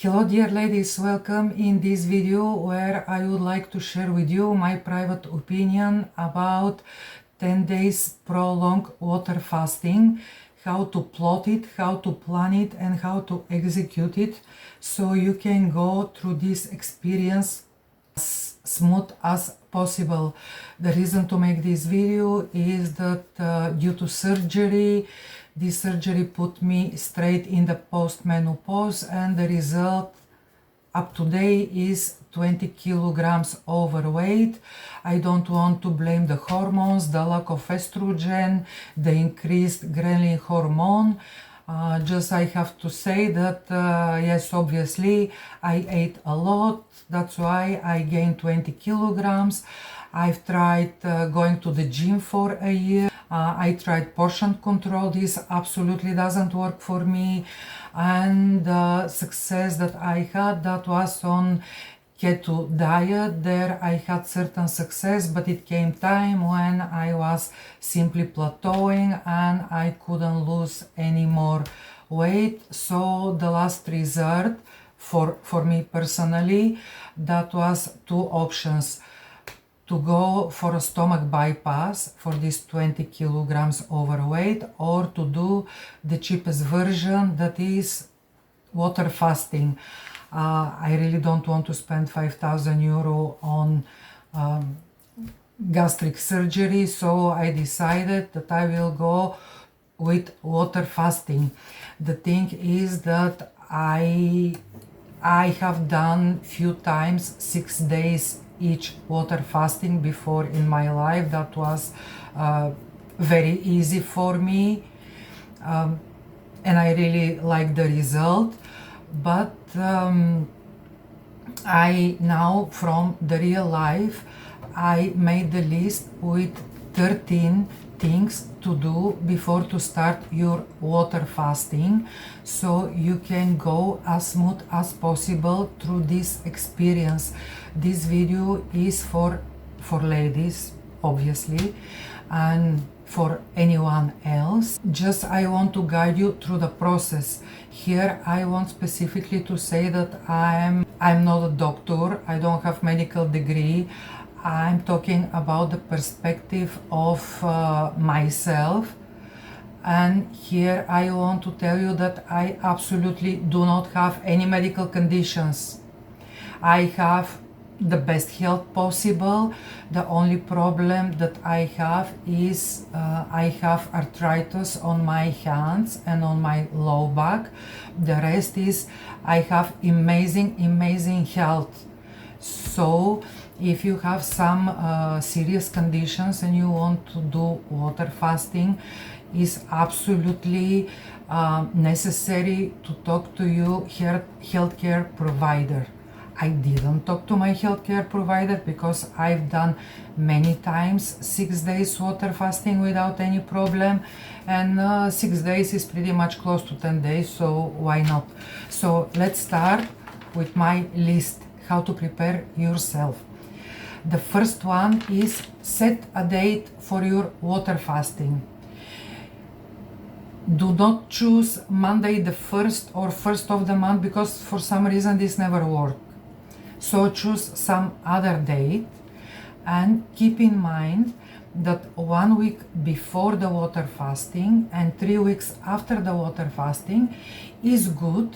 Hello dear ladies, welcome in this video where I would like to share with you my private opinion about 10 days prolonged water fasting, how to plot it, how to plan it and how to execute it so you can go through this experience as smooth as possible. The reason to make this video is that due to surgery, this surgery put me straight in the post-menopause and the result up to date is 20 kilograms overweight. I don't want to blame the hormones, the lack of estrogen, the increased ghrelin hormone. Just I have to say that yes, obviously I ate a lot, that's why I gained 20 kilograms. I've tried going to the gym for a year. I tried portion control. This absolutely doesn't work for me. And the success that I had, that was on keto diet. There I had certain success, but it came time when I was simply plateauing and I couldn't lose any more weight. So the last resort for me personally, that was two options: to go for a stomach bypass for this 20 kilograms overweight, or to do the cheapest version, that is water fasting. I really don't want to spend 5,000 euro on gastric surgery, so I decided that I will go with water fasting. The thing is that I have done few times 6 days each water fasting before in my life. That was very easy for me, and I really like the result. But I now, from the real life, I made the list with 13 things to do before to start your water fasting, so you can go as smooth as possible through this experience. This video is for ladies, obviously, and for anyone else. Just I want to guide you through the process. Here I want specifically to say that I'm not a doctor, I don't have medical degree. I'm talking about the perspective of myself, and here I want to tell you that I absolutely do not have any medical conditions. I have the best health possible. The only problem that I have is I have arthritis on my hands and on my low back. The rest is I have amazing health. So if you have some serious conditions and you want to do water fasting, is absolutely necessary to talk to your healthcare provider. I didn't talk to my healthcare provider because I've done many times 6 days water fasting without any problem, and 6 days is pretty much close to 10 days, so why not? So let's start with my list, how to prepare yourself. The first one is set a date for your water fasting. Do not choose Monday the 1st or 1st of the month, because for some reason this never worked. So choose some other date, and keep in mind that 1 week before the water fasting and 3 weeks after the water fasting is good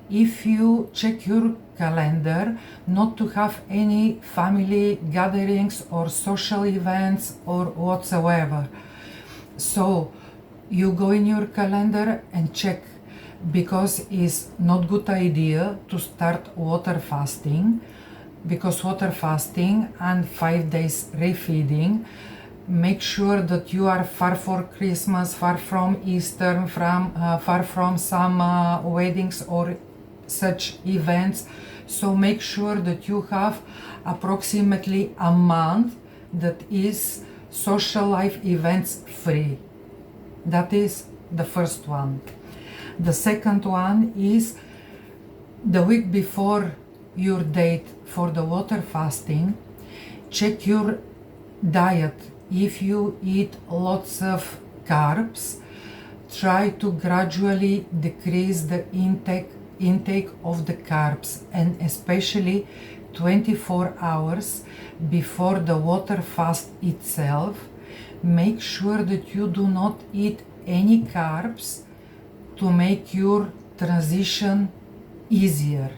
if you check your calendar not to have any family gatherings or social events or whatsoever. So you go in your calendar and check, because it's not good idea to start water fasting, because water fasting and 5 days refeeding, make sure that you are far from Christmas, far from Easter, far from some weddings or such events. So make sure that you have approximately a month that is social life events free. That is the first one. The second one is the week before your date for the water fasting, check your diet. If you eat lots of carbs, try to gradually decrease the intake intake of the carbs, and especially 24 hours before the water fast itself, make sure that you do not eat any carbs to make your transition easier.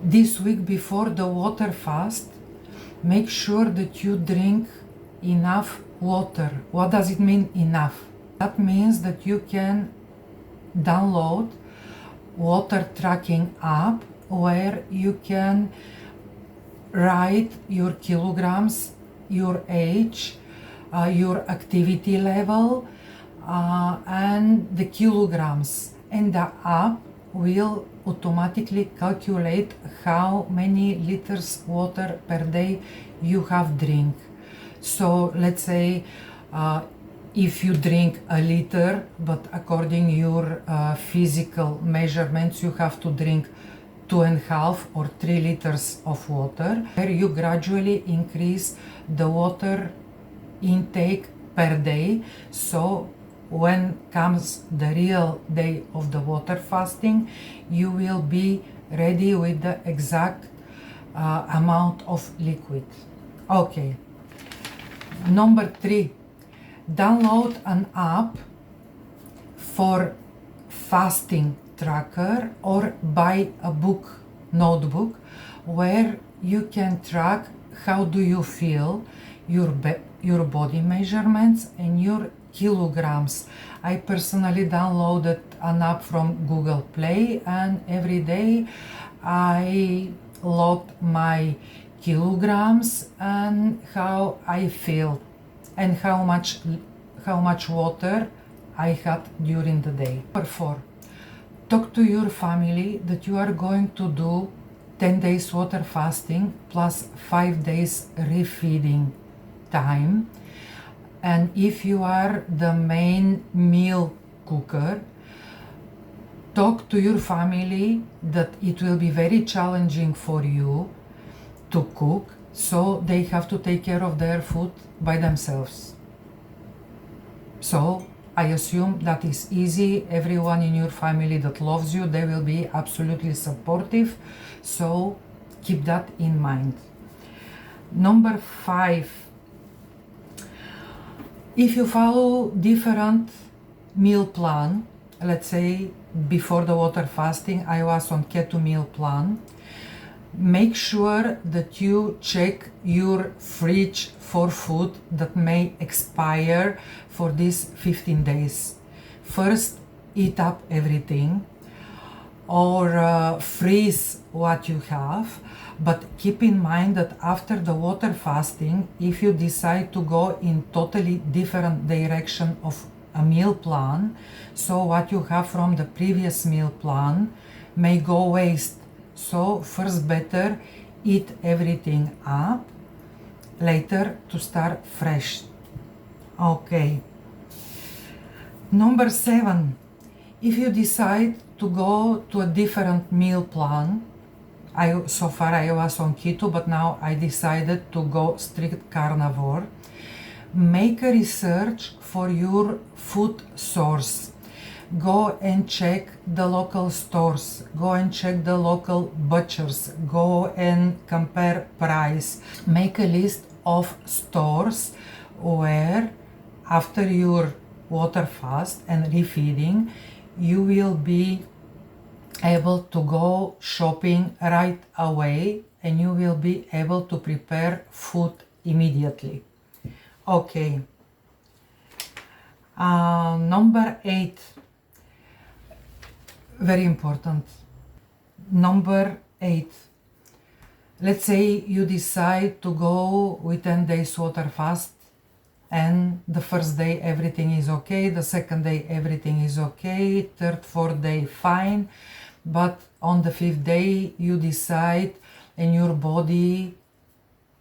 This week before the water fast, make sure that you drink enough water. What does it mean, enough? That means that you can download water tracking app where you can write your kilograms, your age, your activity level, and the kilograms, and the app will automatically calculate how many liters water per day you have drink. So let's say if you drink a liter, but according your physical measurements you have to drink 2.5 or 3 liters of water, where you gradually increase the water intake per day. So when comes the real day of the water fasting, you will be ready with the exact amount of liquid. Okay. Number 3, download an app for fasting tracker or buy a notebook where you can track how do you feel, your body measurements and your kilograms. I personally downloaded an app from Google Play, and every day I logged my kilograms and how I feel and how much water I had during the day. Number 4, talk to your family that you are going to do 10 days water fasting plus 5 days refeeding time. And if you are the main meal cooker, talk to your family that it will be very challenging for you to cook, so they have to take care of their food by themselves. So I assume that is easy. Everyone in your family that loves you, they will be absolutely supportive. So keep that in mind. Number 5, if you follow different meal plan, let's say before the water fasting I was on keto meal plan, make sure that you check your fridge for food that may expire for these 15 days. First, eat up everything or freeze what you have, but keep in mind that after the water fasting, if you decide to go in totally different direction of a meal plan, so what you have from the previous meal plan may go waste. So first better eat everything up, later to start fresh. Okay. Number 7, if you decide to go to a different meal plan, so far I was on keto, but now I decided to go strict carnivore, make a research for your food source. Go and check the local stores, go and check the local butchers, go and compare price. Make a list of stores where after your water fast and refeeding, you will be able to go shopping right away and you will be able to prepare food immediately. Okay. Number 8. Very important. Number 8. Let's say you decide to go with 10 days water fast, and the first day everything is okay, the second day everything is okay, third, fourth day fine, but on the 5th day you decide and your body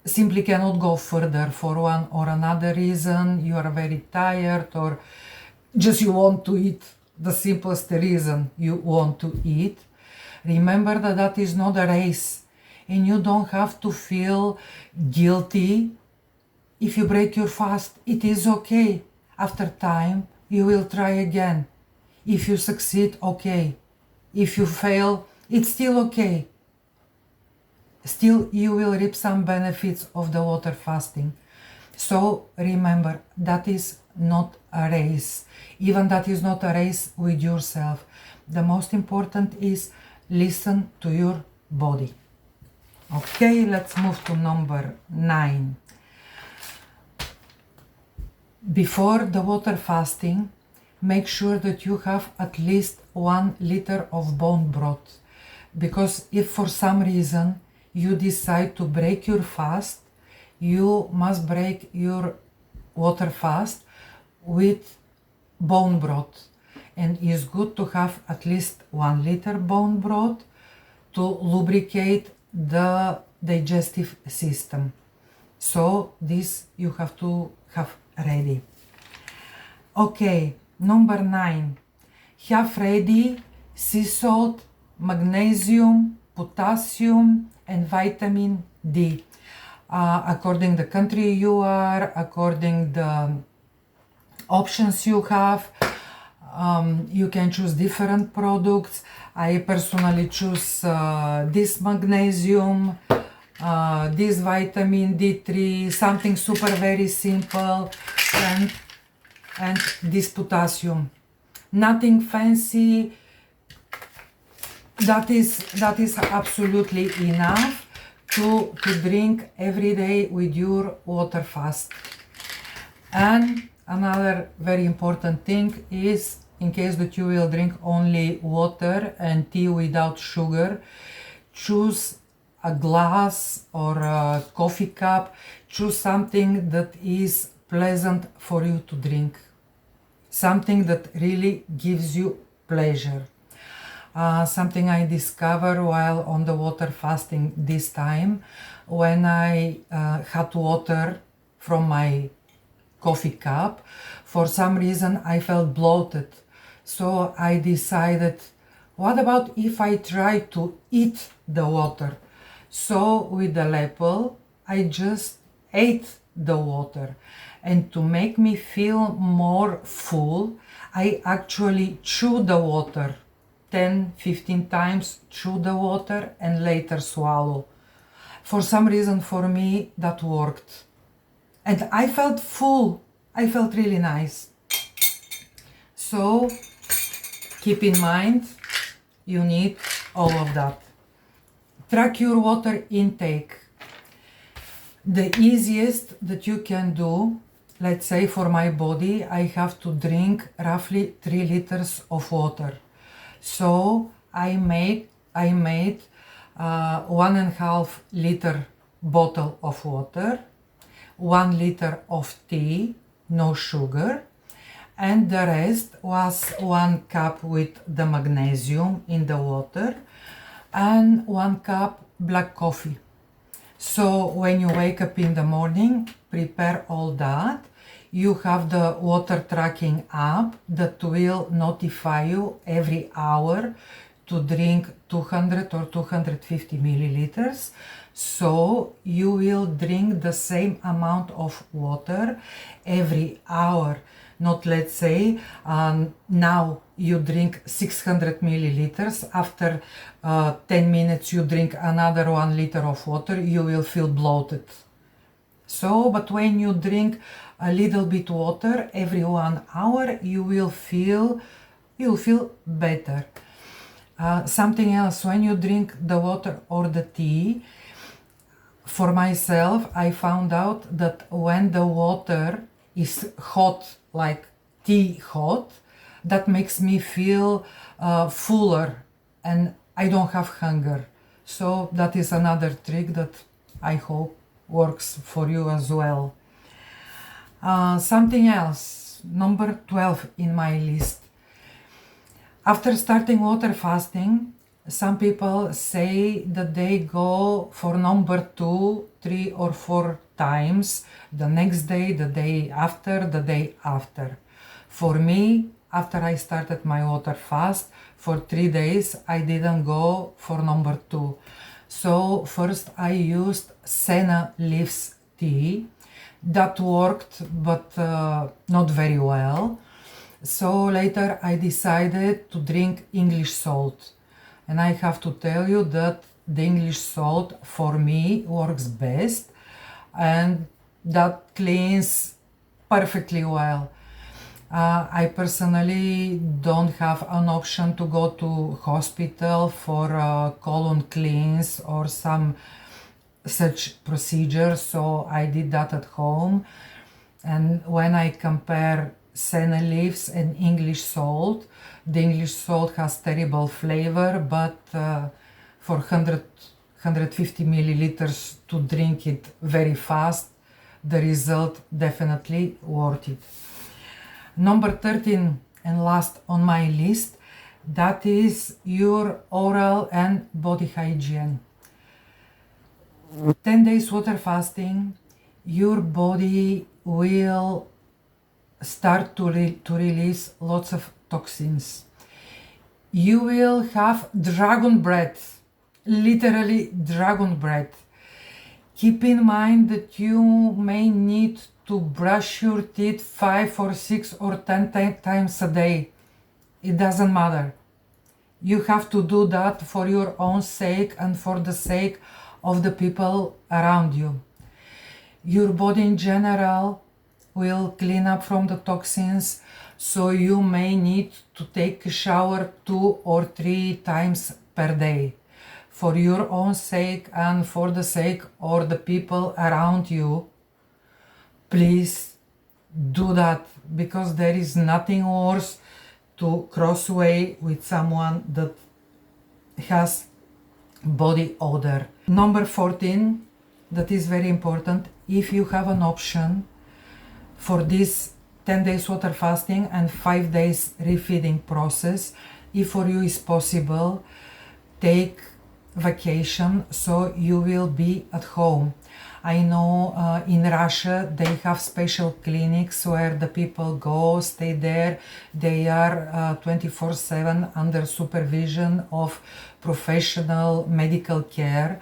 simply cannot go further for one or another reason. You are very tired or just you want to eat. The simplest reason you want to eat. Remember that that is not a race and you don't have to feel guilty if you break your fast. It is okay. After time you will try again. If you succeed, okay. If you fail, it's still okay. Still, you will reap some benefits of the water fasting. So remember, that is not a race. Even that is not a race with yourself. The most important is listen to your body. Okay, let's move to number 9. Before the water fasting, make sure that you have at least 1 liter of bone broth. Because if for some reason you decide to break your fast, you must break your water fast with bone broth. And it's good to have at least 1 liter bone broth to lubricate the digestive system. So this you have to have ready. Okay, number 9. Have ready sea salt, magnesium, potassium, and vitamin D. According the country you are, according the options you have, you can choose different products. I personally choose this magnesium, this vitamin D3, something super very simple, and this potassium. Nothing fancy. That is absolutely enough to drink every day with your water fast. And another very important thing is, in case that you will drink only water and tea without sugar, choose a glass or a coffee cup. Choose something that is pleasant for you to drink. Something that really gives you pleasure. Something I discovered while on the water fasting this time, when I had water from my coffee cup, for some reason I felt bloated. So I decided, what about if I try to eat the water? So with the lapel, I just ate the water. And to make me feel more full, I actually chew the water 10-15 times, chew the water and later swallow. For some reason, for me, that worked. And I felt full. I felt really nice. So keep in mind, you need all of that. Track your water intake. The easiest that you can do, let's say for my body, I have to drink roughly 3 liters of water. So I made 1.5 liter bottle of water, 1 liter of tea, no sugar, and the rest was 1 cup with the magnesium in the water and 1 cup black coffee. So when you wake up in the morning, prepare all that. You have the water tracking app that will notify you every hour to drink 200 or 250 milliliters. So you will drink the same amount of water every hour. Not, let's say, now you drink 600 milliliters, after 10 minutes you drink another 1 liter of water, you will feel bloated. So, but when you drink a little bit water every 1 hour, you'll feel better. Something else, when you drink the water or the tea, for myself, I found out that when the water is hot, like tea hot, that makes me feel fuller and I don't have hunger. So that is another trick that I hope works for you as well. Something else, number 12 in my list. After starting water fasting, some people say that they go for number 2, 3 or 4 times, the next day, the day after, the day after. For me, after I started my water fast, for 3 days I didn't go for number 2. So first I used senna leaves tea. That worked, but not very well. So later I decided to drink English salt. And I have to tell you that the English salt for me works best, and that cleans perfectly well. I personally don't have an option to go to hospital for colon cleanse or some such procedure, so I did that at home. And when I compare senna leaves and English salt, the English salt has terrible flavor, but for 150 milliliters to drink it very fast, the result definitely worth it. Number 13 and last on my list, that is your oral and body hygiene. 10 days water fasting, your body will start to release lots of toxins. You will have dragon breath, literally dragon breath. Keep in mind that you may need to brush your teeth 5 or 6 or 10 times a day. It doesn't matter. You have to do that for your own sake and for the sake of the people around you. Your body in general will clean up from the toxins, so you may need to take a shower 2 or 3 times per day. For your own sake and for the sake of the people around you, please do that, because there is nothing worse to cross way with someone that has body odor. Number 14, that is very important. If you have an option for this 10 days water fasting and 5 days refeeding process, if for you is possible, take vacation so you will be at home. I know in Russia they have special clinics where the people go, stay there. They are 24/7 under supervision of professional medical care.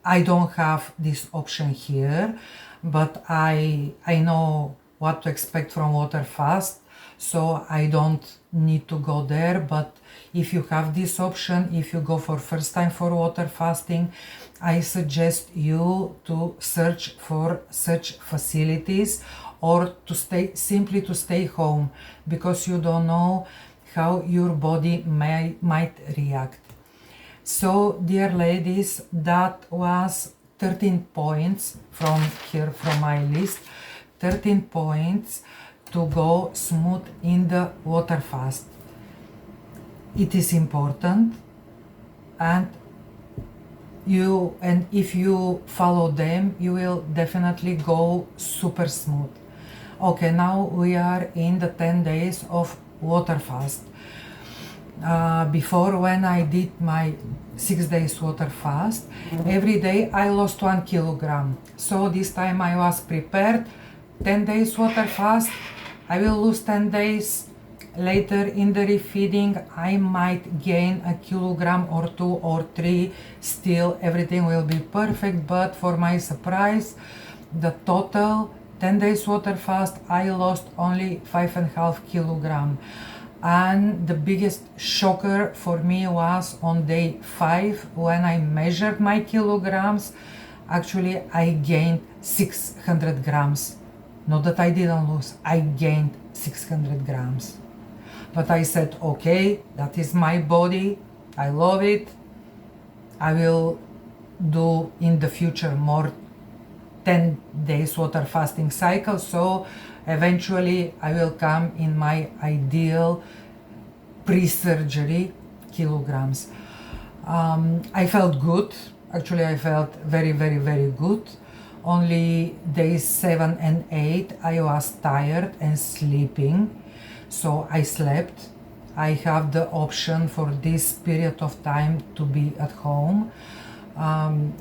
I don't have this option here, but I know what to expect from water fast, so I don't need to go there. But if you have this option, if you go for first time for water fasting, I suggest you to search for such facilities, or to simply stay home, because you don't know how your body might react. So, dear ladies, that was 13 points from my list. 13 points to go smooth in the water fast. It is important, and if you follow them, you will definitely go super smooth. Okay, now we are in the 10 days of water fast. Before, when I did my 6 days water fast, every day I lost 1 kilogram. So this time I was prepared. 10 days water fast, I will lose 10 days. Later in the refeeding, I might gain a kilogram or 2 or 3. Still, everything will be perfect, but for my surprise, the total 10 days water fast, I lost only 5.5 kilogram. And the biggest shocker for me was on day 5, when I measured my kilograms. Actually, I gained 600 grams. Not that I didn't lose, I gained 600 grams. But I said, okay, that is my body, I love it. I will do in the future more 10 days water fasting cycle, so eventually I will come in my ideal pre-surgery kilograms. I felt good. Actually, I felt very, very, very good. Only days 7 and 8 I was tired and sleeping, so I slept. I have the option for this period of time to be at home.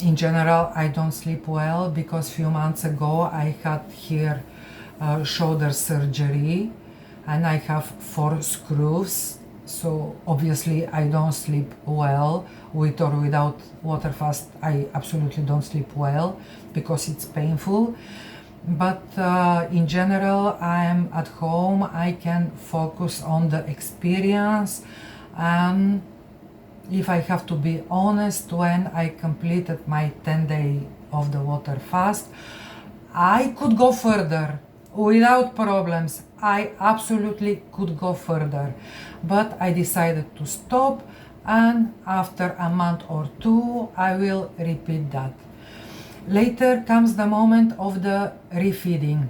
In general, I don't sleep well, because few months ago I had here shoulder surgery and I have 4 screws, so obviously I don't sleep well. With or without water fast, I absolutely don't sleep well because it's painful. But in general, I am at home, I can focus on the experience, and if I have to be honest, when I completed my 10-day of the water fast, I could go further without problems. I absolutely could go further, but I decided to stop, and after a month or two I will repeat that. Later comes the moment of the refeeding.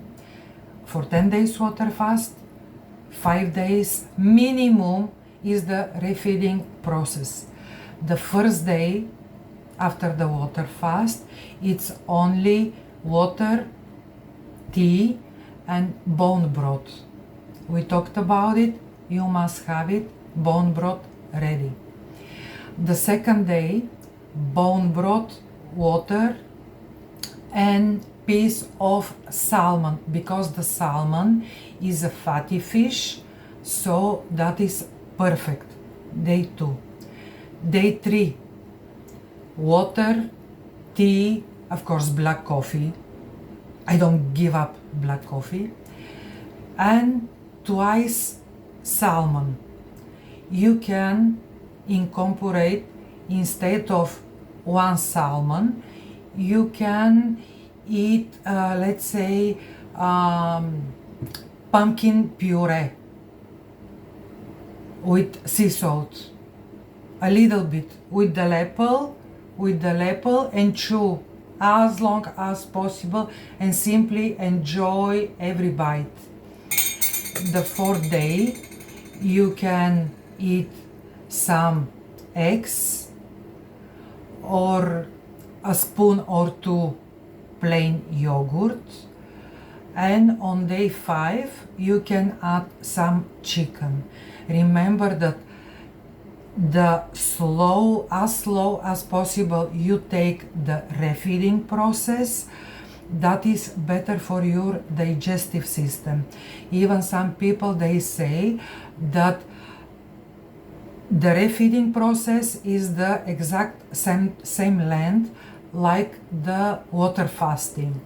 For 10 days water fast, 5 days minimum is the refeeding process. The first day after the water fast, it's only water, tea, and bone broth. We talked about it, you must have it, bone broth ready. The second day, bone broth, water, and piece of salmon, because the salmon is a fatty fish, so that is perfect. Day 2. Day 3, water, tea, of course black coffee. I don't give up black coffee. And twice salmon. You can incorporate, instead of one salmon, you can eat, let's say, pumpkin puree with sea salt, a little bit, with the lapel, and chew as long as possible, and simply enjoy every bite. The 4th day, you can eat some eggs or a spoon or 2 plain yogurt, and on day 5 you can add some chicken. Remember that as slow as possible you take the refeeding process. That is better for your digestive system. Even some people, they say that the refeeding process is the exact same length like the water fasting.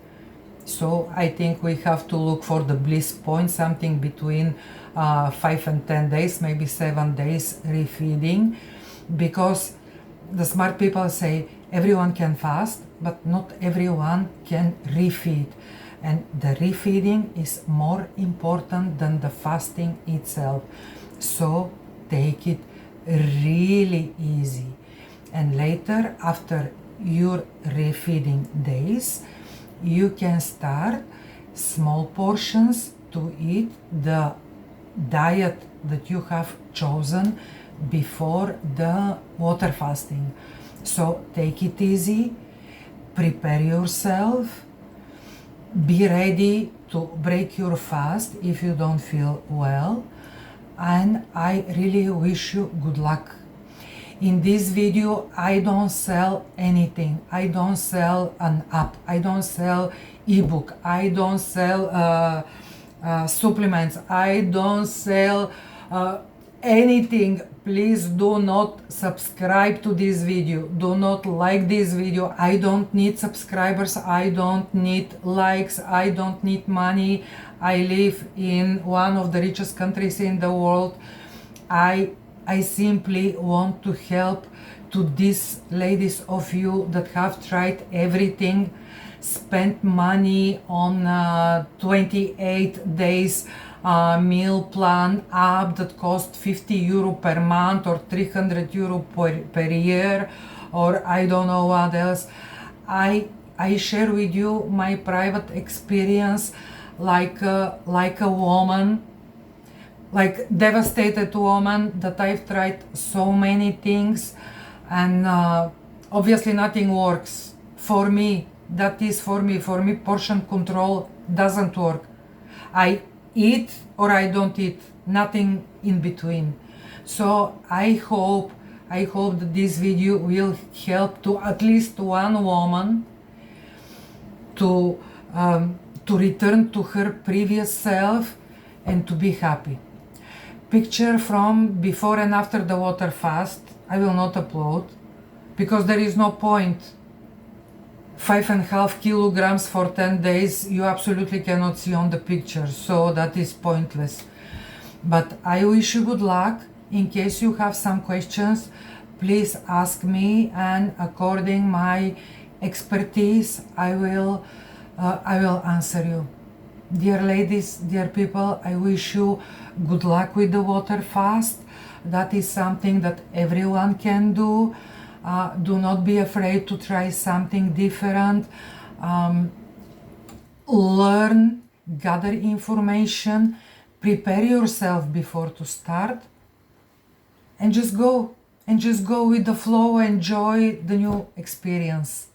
So I think we have to look for the bliss point, something between 5 and 10 days, maybe 7 days refeeding, because the smart people say everyone can fast, but not everyone can refeed. And the refeeding is more important than the fasting itself. So take it really easy. And later, after your refeeding days, you can start small portions to eat the diet that you have chosen before the water fasting. So take it easy, prepare yourself, be ready to break your fast if you don't feel well, and I really wish you good luck. In this video, I don't sell anything. I don't sell an app. I don't sell ebook. I don't sell supplements. I don't sell anything. Please do not subscribe to this video. Do not like this video. I don't need subscribers. I don't need likes. I don't need money. I live in one of the richest countries in the world. I simply want to help to these ladies of you that have tried everything, spent money on 28 days meal plan app that cost 50 euro per month or 300 euro per year, or I don't know what else. I share with you my private experience like a woman, like devastated woman, that I've tried so many things, and obviously nothing works for me. That is for me portion control doesn't work. I eat or I don't eat, nothing in between. So I hope that this video will help to at least one woman to return to her previous self and to be happy. Picture from before and after the water fast I will not upload, because there is no point. 5.5 kilograms for 10 days you absolutely cannot see on the picture, so that is pointless. But I wish you good luck. In case you have some questions, please ask me, and according my expertise, I will answer you. Dear ladies, dear people, I wish you good luck with the water fast. That is something that everyone can do. Do not be afraid to try something different. Learn, gather information, prepare yourself before to start, and just go with the flow, enjoy the new experience.